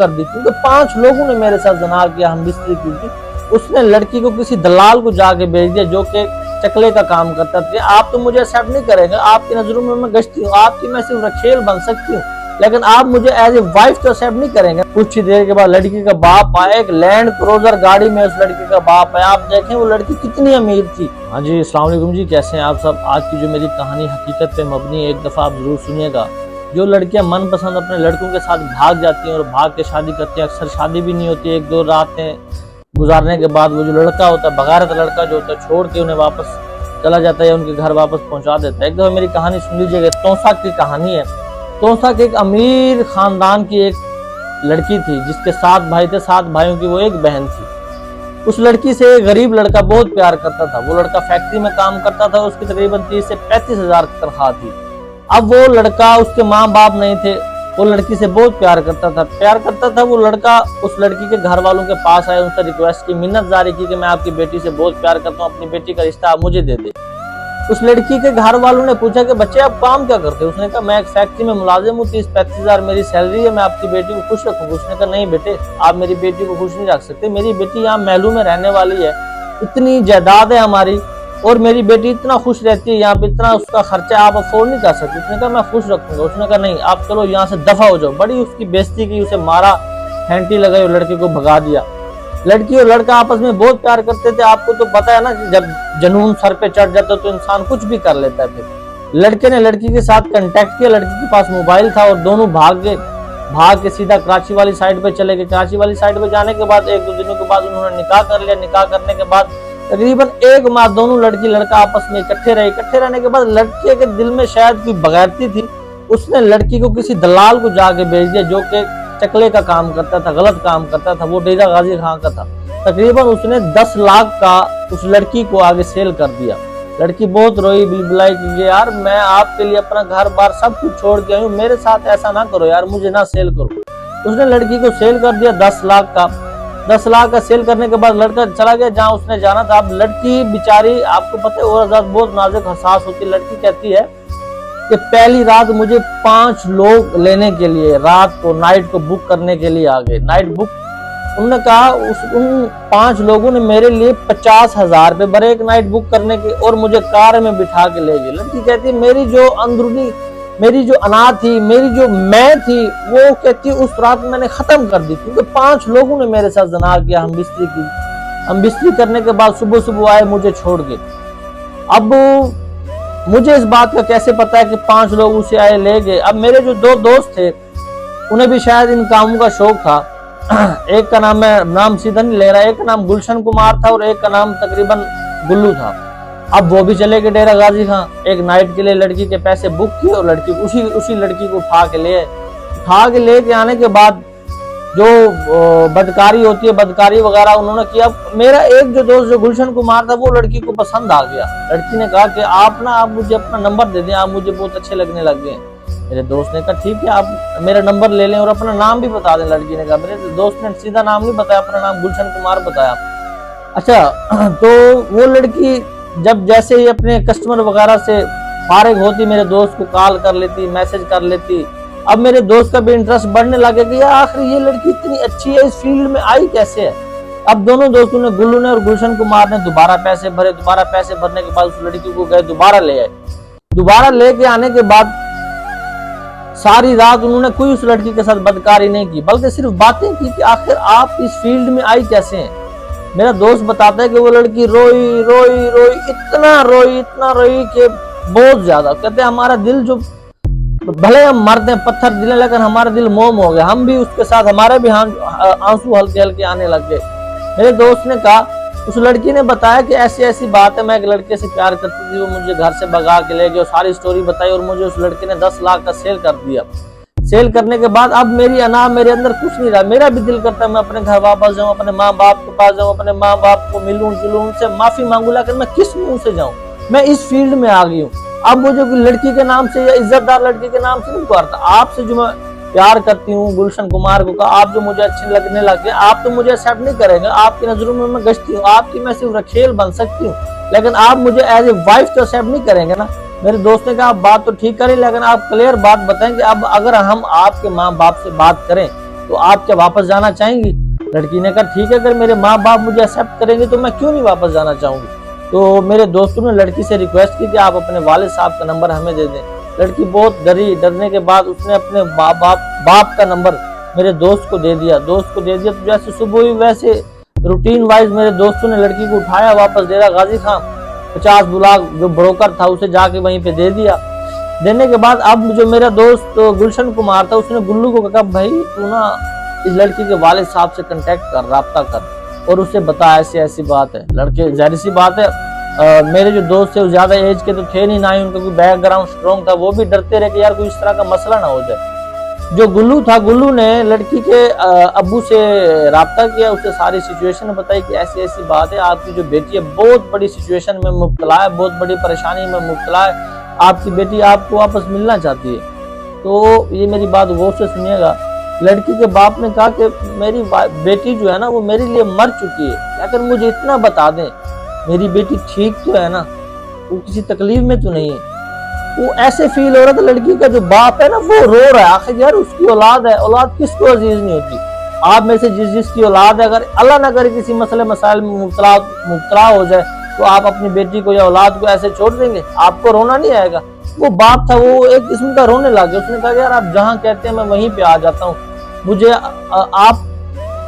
कर दी, क्योंकि 5 लोगों ने मेरे साथ जना किया, हम बिस्तरी की थी। उसने लड़की को किसी दलाल को जाके भेज दिया जो कि चकले का काम करता था। आप तो मुझे एक्सेप्ट नहीं करेंगे, आपकी नजरों में मैं गश्ती हूँ, आपकी मैं सिर्फ रखेल बन सकती हूँ, लेकिन आप मुझे एज ए वाइफ तो एक्सेप्ट नहीं करेंगे। कुछ ही देर के बाद लड़की का बाप आया, एक लैंड क्रूजर गाड़ी में उस लड़की का बाप आया। आप देखें वो लड़की कितनी अमीर थी। हाँ जी, अस्सलाम वालेकुम जी, कैसे हैं आप सब। आज की जो मेरी कहानी हकीकत पे मबनी है, एक दफा आप जरूर सुनिएगा। जो लड़कियां मनपसंद अपने लड़कों के साथ भाग जाती हैं और भाग के शादी करती हैं, अक्सर शादी भी नहीं होती, 1-2 रातें गुजारने के बाद वो जो लड़का होता है, बगारत लड़का जो होता है, छोड़ के उन्हें वापस चला जाता है या उनके घर वापस पहुंचा देता है। एक दफा मेरी कहानी सुन लीजिएगा। तोसा की कहानी है। तोसा के एक अमीर खानदान की एक लड़की थी जिसके 7 भाई थे, 7 भाइयों की वो एक बहन थी। उस लड़की से एक गरीब लड़का बहुत प्यार करता था। वो लड़का फैक्ट्री में काम करता था, उसकी तकरीबन 30 से 35 हजार तनख्वाह थी। अब वो लड़का, उसके माँ बाप नहीं थे, वो लड़की से बहुत प्यार करता था। वो लड़का उस लड़की के घर वालों के पास आया, उनसे रिक्वेस्ट की, मिन्नत जारी की कि मैं आपकी बेटी से बहुत प्यार करता हूँ, अपनी बेटी का रिश्ता आप मुझे दे दे। उस लड़की के घर वालों ने पूछा कि बच्चे आप काम क्या करते हो। उसने कहा मैं एक फैक्ट्री में मुलाजिम हूँ, 30-35 हजार मेरी सैलरी है, मैं आपकी बेटी को खुश रखूंगा। उसने कहा नहीं बेटे, आप मेरी बेटी को खुश नहीं रख सकते, मेरी बेटी यहाँ महलों में रहने वाली है, इतनी जायदाद है हमारी, और मेरी बेटी इतना खुश रहती है यहाँ पे, इतना उसका खर्चा आप अफोर्ड नहीं कर सकते। उसने कहा मैं खुश रखूंगा। उसने कहा नहीं, आप चलो यहाँ से दफा हो जाओ। बड़ी उसकी बेइज्जती की, उसे मारा, फेंटी लगाई और लड़के को भगा दिया। लड़की और लड़का आपस में बहुत प्यार करते थे। आपको तो पता है ना कि जब जुनून सर पे चढ़ जाता तो इंसान कुछ भी कर लेता है। फिर लड़के ने लड़की के साथ कांटेक्ट किया, लड़की के पास मोबाइल था और दोनों भाग के सीधा कराची वाली साइड पे चले गए। कराची वाली साइड पे जाने के बाद 1-2 दिनों के बाद उन्होंने निकाह कर लिया। निकाह करने के बाद तकरीबन 1 माह दोनों लड़की लड़का आपस में इकट्ठे रहे। इकट्ठे रहने के बाद लड़के के दिल में शायद कोई बगैरती थी, उसने लड़की को किसी दलाल को जाके भेज दिया जो कि चकले का काम करता था, गलत काम करता था। वो डेरा गाजी खां का था। तकरीबन उसने 10 लाख का उस लड़की को आगे सेल कर दिया। लड़की बहुत रोई, बिलबिलाई कि यार मैं आपके लिए अपना घर बार सब कुछ छोड़ के आई हूँ, मेरे साथ ऐसा ना करो यार, मुझे ना सेल करो। उसने लड़की को सेल कर दिया 10 लाख का। 10 लाख का सेल करने के बाद लड़का चला गया जहाँ उसने जाना था। अब लड़की बेचारी, आपको पता है औरत बहुत नाजुक हसास होती है। लड़की कहती है कि पहली रात मुझे 5 लोग लेने के लिए, रात को नाइट को बुक करने के लिए आ गए। नाइट बुक, उन्होंने कहा उन 5 लोगों ने मेरे लिए 50,000 रुपए भरे एक नाइट बुक करने के, और मुझे कार में बिठा के ले गए। लड़की कहती है मेरी जो अंदरूनी, मेरी जो अना थी, मेरी जो मैं थी, वो कहती उस रात मैंने खत्म कर दी, क्योंकि 5 लोगों ने मेरे साथ जना किया। हम बिस्तरी करने के बाद सुबह आए, मुझे छोड़ गए। अब मुझे इस बात का कैसे पता है कि 5 लोग उसे आए ले गए। अब मेरे जो 2 दोस्त थे उन्हें भी शायद इन कामों का शौक था। एक का नाम, मैं नाम सीधा नहीं ले रहा, एक का नाम गुलशन कुमार था और एक का नाम तकरीबन गुल्लू था। अब वो भी चले गए डेरा गाजी खां। एक नाइट के लिए लड़की के पैसे बुक किए और लड़की उसी लड़की को उठा के ले आने के बाद जो बदकारी होती है, बदकारी वगैरह उन्होंने किया। मेरा एक जो दोस्त जो गुलशन कुमार था वो लड़की को पसंद आ गया। लड़की ने कहा कि आप मुझे अपना नंबर दे दें, आप मुझे बहुत अच्छे लगने लग गए। मेरे दोस्त ने कहा ठीक है, आप मेरा नंबर ले लें और अपना नाम भी बता दें। लड़की ने कहा, मेरे दोस्त ने सीधा नाम नहीं बताया, अपना नाम गुलशन कुमार बताया। अच्छा, तो वो लड़की जब जैसे ही अपने कस्टमर वगैरह से फारिग होती, मेरे दोस्त को कॉल कर लेती, मैसेज कर लेती। अब मेरे दोस्त का भी इंटरेस्ट बढ़ने लगा कि यार आखिर ये लड़की इतनी अच्छी है, इस फील्ड में आई कैसे है। अब दोनों दोस्तों ने, गुल्लू ने और गुलशन कुमार ने दोबारा पैसे भरे। दोबारा पैसे भरने के बाद उस लड़की को गए, दोबारा ले आए। दोबारा लेके आने के बाद सारी रात उन्होंने कोई उस लड़की के साथ बदकारी नहीं की, बल्कि सिर्फ बातें की कि आखिर आप इस फील्ड में आई कैसे हैं। मेरा दोस्त बताता है कि वो लड़की रोई इतना रोई कि बहुत ज्यादा। कहते हैं हमारा दिल, जो भले हम मरते हैं, पत्थर दिल, लेकिन हमारा दिल मोम हो गया। हम भी उसके साथ, हमारे भी आंसू हल्के हल्के आने लग गए। मेरे दोस्त ने कहा, उस लड़की ने बताया कि ऐसी बात है, मैं एक लड़के से प्यार करती थी, वो मुझे घर से भगा के ले गई, सारी स्टोरी बताई और मुझे उस लड़के ने 10 लाख का सेल कर दिया। सेल करने के बाद अब मेरी अना, मेरे अंदर कुछ नहीं रहा। मेरा भी दिल करता है मैं अपने घर वापस जाऊं, अपने माँ बाप के पास जाऊं, अपने माँ बाप को मिलूं जुलूं, उनसे माफी मांगू, लेकिन मैं किस मुंह से जाऊं। मैं इस फील्ड में आ गई हूँ। अब मुझे लड़की के नाम से या इज्जतदार लड़की के नाम से नहीं पुकारता। आपसे जो मैं प्यार करती हूँ, गुलशन कुमार को कहा, आप जो मुझे अच्छे लगने लगे, आप तो मुझे एक्सेप्ट नहीं करेंगे, आपकी नजरों में मैं गश्ती हूँ, आपकी मैं सिर्फ रखेल बन सकती हूँ, लेकिन आप मुझे एज ए वाइफ तो एक्सेप्ट नहीं करेंगे ना। मेरे दोस्त ने कहा आप बात तो ठीक करें, लेकिन आप क्लियर बात बताएं कि अब अगर हम आपके माँ बाप से बात करें तो आप क्या वापस जाना चाहेंगी? लड़की ने कहा ठीक है, अगर मेरे माँ बाप मुझे एक्सेप्ट करेंगे तो मैं क्यों नहीं वापस जाना चाहूंगी। तो मेरे दोस्तों ने लड़की से रिक्वेस्ट की कि आप अपने वालिद साहब का नंबर हमें दे दें। लड़की बहुत डरी, डरने के बाद उसने अपने बाप का नंबर मेरे दोस्त को दे दिया। तो जैसे सुबह हुई वैसे रूटीन वाइज मेरे दोस्तों ने लड़की को उठाया, वापस डेरा गाजी खान 50 लाख जो ब्रोकर था उसे जाके वहीं पे दे दिया। देने के बाद अब जो मेरा दोस्त गुलशन कुमार था उसने गुल्लू को कहा भाई तू ना इस लड़की के वालिद साहब से कांटेक्ट कर, राब्ता कर और उसे बता ऐसी ऐसी बात है। लड़के जाहिर सी बात है मेरे जो दोस्त थे वो ज्यादा एज के तो थे नहीं, ना ही उनका कोई बैकग्राउंड स्ट्रॉन्ग था, वो भी डरते रहे कि यार कोई इस तरह का मसला ना हो जाए। जो गुल्लू था, गुल्लू ने लड़की के अब्बू से राब्ता किया, उसे सारी सिचुएशन बताई कि ऐसी ऐसी बात है, आपकी जो बेटी है बहुत बड़ी सिचुएशन में मुब्तला है, बहुत बड़ी परेशानी में मुब्तला है, आपकी बेटी आपको वापस मिलना चाहती है। तो ये मेरी बात गौर से सुनिएगा। लड़की के बाप ने कहा कि मेरी बेटी जो है ना वो मेरे लिए मर चुकी है, अगर मुझे इतना बता दें मेरी बेटी ठीक तो है ना, वो किसी तकलीफ में तो नहीं है। वो ऐसे फील हो रहा था, लड़की का जो बाप है ना वो रो रहा है, आखिर यार उसकी औलाद है, औलाद किसको अजीज नहीं होती। आप में से जिसकी औलाद है, अगर अल्लाह ना करे किसी मसले मसाइल में मुब्तला हो जाए तो आप अपनी बेटी को या औलाद को ऐसे छोड़ देंगे? आपको रोना नहीं आएगा? वो बाप था, वो एक किस्म का रोने लग गया। उसने कहा यार आप जहाँ कहते हैं मैं वहीं पे आ जाता हूँ, मुझे आप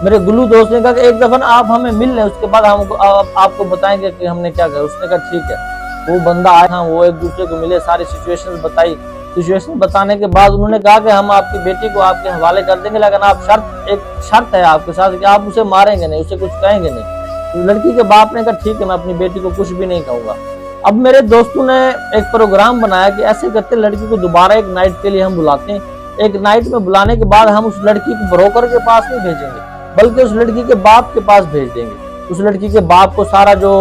मेरे गुल्लू दोस्त ने कहा कि एक दफा ना आप हमें मिल लें, उसके बाद हम आपको बताएंगे कि हमने क्या किया। उसने कहा ठीक है। वो बंदा आया, वो एक दूसरे को मिले, सारी सिचुएशन बताई। सिचुएशन बताने के बाद उन्होंने कहा कि हम आपकी बेटी को आपके हवाले कर देंगे, लेकिन आप एक शर्त है आपके साथ कि आप उसे मारेंगे नहीं, उसे कुछ कहेंगे नहीं। तो लड़की के बाप ने कहा ठीक है, मैं अपनी बेटी को कुछ भी नहीं कहूंगा। अब मेरे दोस्तों ने एक प्रोग्राम बनाया कि ऐसे करते लड़की को दोबारा एक नाइट के लिए हम बुलाते हैं। एक नाइट में बुलाने के बाद हम उस लड़की को ब्रोकर के पास नहीं भेजेंगे, बल्कि उस लड़की के बाप के पास भेज देंगे। उस लड़की के बाप को सारा जो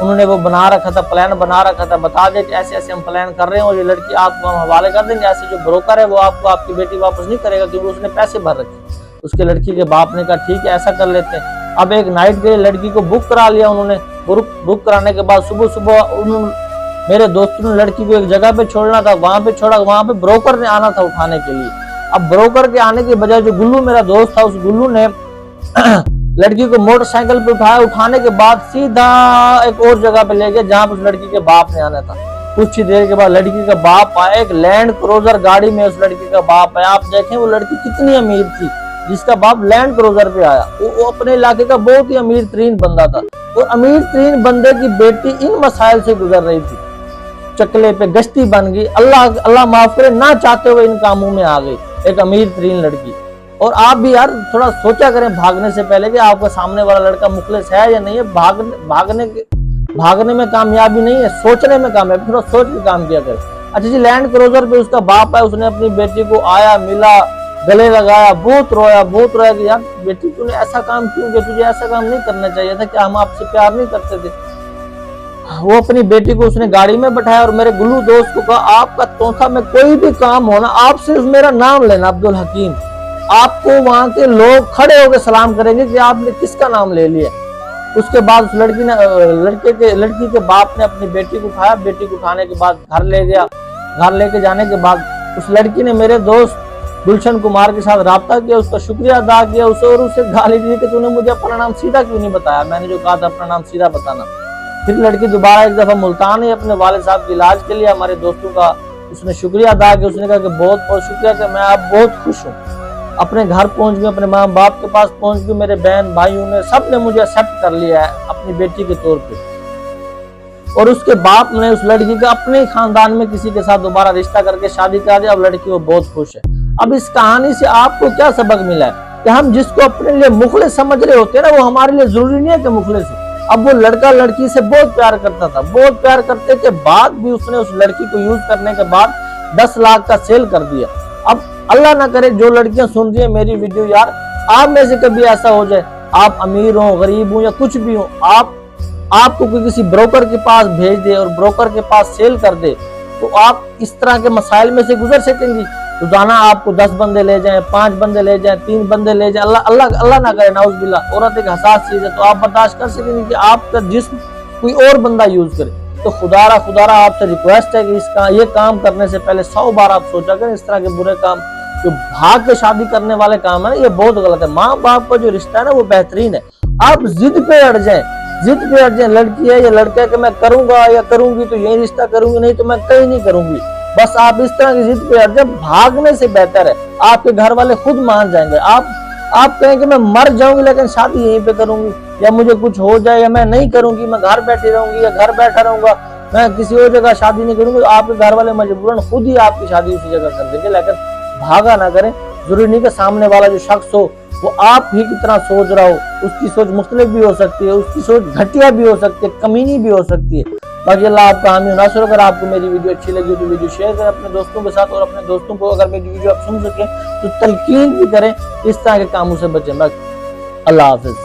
उन्होंने वो बना रखा था, प्लान बना रखा था, बता दे कि ऐसे ऐसे हम प्लान कर रहे हैं और ये लड़की आपको हम हवाले कर देंगे। ऐसे जो ब्रोकर है वो आपको आपकी बेटी वापस नहीं करेगा क्योंकि उसने पैसे भर रखे। उसके लड़की के बाप ने कहा ठीक है ऐसा कर लेते हैं। अब एक नाइट के लिए लड़की को बुक करा लिया उन्होंने। बुक कराने के बाद सुबह सुबह मेरे दोस्तों ने लड़की को एक जगह पे छोड़ना था, वहां पे छोड़ा, वहां पे ब्रोकर ने आना था उठाने के लिए। अब ब्रोकर के आने के बजाय जो गुल्लू मेरा दोस्त था, उस गुल्लू ने लड़की को मोटरसाइकिल पे उठाया। उठाने के बाद सीधा एक और जगह पे ले गया जहां पर उस लड़की के बाप ने आना था। कुछ ही देर के बाद लड़की का बाप आया, एक लैंड क्रूजर गाड़ी में उस लड़की का बाप आया। आप देखें वो लड़की कितनी अमीर थी जिसका बाप लैंड क्रूजर पे आया। वो अपने इलाके का बहुत ही अमीर तरीन बंदा था और अमीर तरीन बंदे की बेटी इन मसाइल से गुजर रही थी, चकले पे गश्ती बन गई, अल्लाह माफ करे, ना चाहते हुए इन कामों में आ गई एक अमीर तरीन लड़की। और आप भी यार थोड़ा सोचा करें भागने से पहले कि आपका सामने वाला लड़का मुखलिस है या नहीं है। भागने में कामयाबी नहीं है, सोचने में कामयाबी। थोड़ा सोच के काम किया करें। अच्छा जी, लैंड क्रूजर पे उसका बाप है, उसने अपनी बेटी को आया, मिला, गले लगाया, बहुत रोया कि यार बेटी तूने ऐसा काम क्यों किया, तुझे ऐसा काम नहीं करना चाहिए था, क्या हम आपसे प्यार नहीं करते थे। वो अपनी बेटी को उसने गाड़ी में बैठाया और मेरे गुल्लू दोस्त को कहा आपका चौथा में कोई भी काम हो ना, आप सिर्फ मेरा नाम लेना अब्दुल हकीम, आपको वहां के लोग खड़े होकर सलाम करेंगे कि आपने किसका नाम ले लिया। उसके बाद उस लड़की के बाप ने अपनी बेटी को उठाया। बेटी को उठाने के बाद घर ले गया। घर लेके जाने के बाद उस लड़की ने मेरे दोस्त गुलशन कुमार के साथ राब्ता किया, उसका शुक्रिया अदा किया उसे, और उसे गाली दी कि तूने मुझे अपना नाम सीधा क्यों नहीं बताया, मैंने जो कहा था अपना नाम सीधा बताना। फिर लड़की दोबारा एक दफा मुल्तान है अपने वालिद साहब के इलाज के लिए, हमारे दोस्तों का उसने शुक्रिया अदा किया। उसने कहा कि बहुत बहुत शुक्रिया, कि मैं आप बहुत खुश हूँ, अपने घर पहुंच गई, अपने माँ बाप के पास पहुंच गई, मेरे बहन भाइयों ने सब ने मुझे एक्सेप्ट कर लिया है अपनी बेटी के तौर पे। और उसके बाप ने उस लड़की का अपने खानदान में किसी के साथ दोबारा रिश्ता करके शादी करा दी। अब लड़की वो बहुत खुश है। अब इस कहानी से आपको क्या सबक मिला है कि हम जिसको अपने लिए मुखलिस समझ रहे होते हैं ना, वो हमारे लिए जरूरी नहीं है कि मुखलिस हो। अब वो लड़का लड़की से बहुत प्यार करता था, बहुत प्यार करते के बाद भी उसने उस लड़की को यूज करने के बाद 10 लाख का सेल कर दिया। अब अल्लाह ना करे जो लड़कियां सुन रही है मेरी वीडियो, यार आप में से कभी ऐसा हो जाए, आप अमीर हो, गरीब हो या कुछ भी हो, आपको कोई किसी ब्रोकर के पास भेज दे और ब्रोकर के पास सेल कर दे, तो आप इस तरह के मसाइल में से गुजर सकेंगी। रोजाना आपको 10 बंदे ले जाएं, 5 बंदे ले जाएं, 3 बंदे ले जाएं, अल्लाह ना करे, नाउज़ुबिल्लाह, औरत एक हसास चीज है, तो आप बर्दाश्त कर सकेंगे कि आपका जिस्म कोई और बंदा यूज करे। तो खुदारा आपसे रिक्वेस्ट है कि ये काम करने से पहले 100 बार आप सोचा करें, इस तरह के बुरे काम जो भाग के शादी करने वाले काम है ना, ये बहुत गलत है। माँ बाप का जो रिश्ता है ना वो बेहतरीन है। आप जिद पे अड़ जाए, जिद पे अड़ जाए, लड़की है या लड़का है कि मैं करूंगा या करूंगी तो यही रिश्ता करूंगी, नहीं तो मैं कहीं नहीं करूंगी, बस आप इस तरह की जिद पे अड़ जाए, भागने से बेहतर है आपके घर वाले खुद मान जाएंगे। आप कहें कि मैं मर जाऊंगी लेकिन शादी यहीं पे करूंगी, या मुझे कुछ हो जाए या मैं नहीं करूंगी, मैं घर बैठी रहूंगी या घर बैठा रहूंगा, मैं किसी और जगह शादी नहीं करूंगी, तो आपके घर वाले मजबूरन खुद ही आपकी शादी उसी जगह कर देंगे। लेकिन भागा ना करें। जरूरी नहीं कि सामने वाला जो शख्स हो वो आप ही की तरह सोच रहा हो, उसकी सोच मुख्तलिफ भी हो सकती है, उसकी सोच घटिया भी हो सकती है, कमीनी भी हो सकती है। बाकी अल्लाह आपका हामी नासर। अगर आपको मेरी वीडियो अच्छी लगी तो वीडियो शेयर करें अपने दोस्तों के साथ, और अपने दोस्तों को अगर मेरी वीडियो आप सुन सकें तो तलकीन भी करें, इस तरह के कामों से बचें। अल्लाह हाफिज।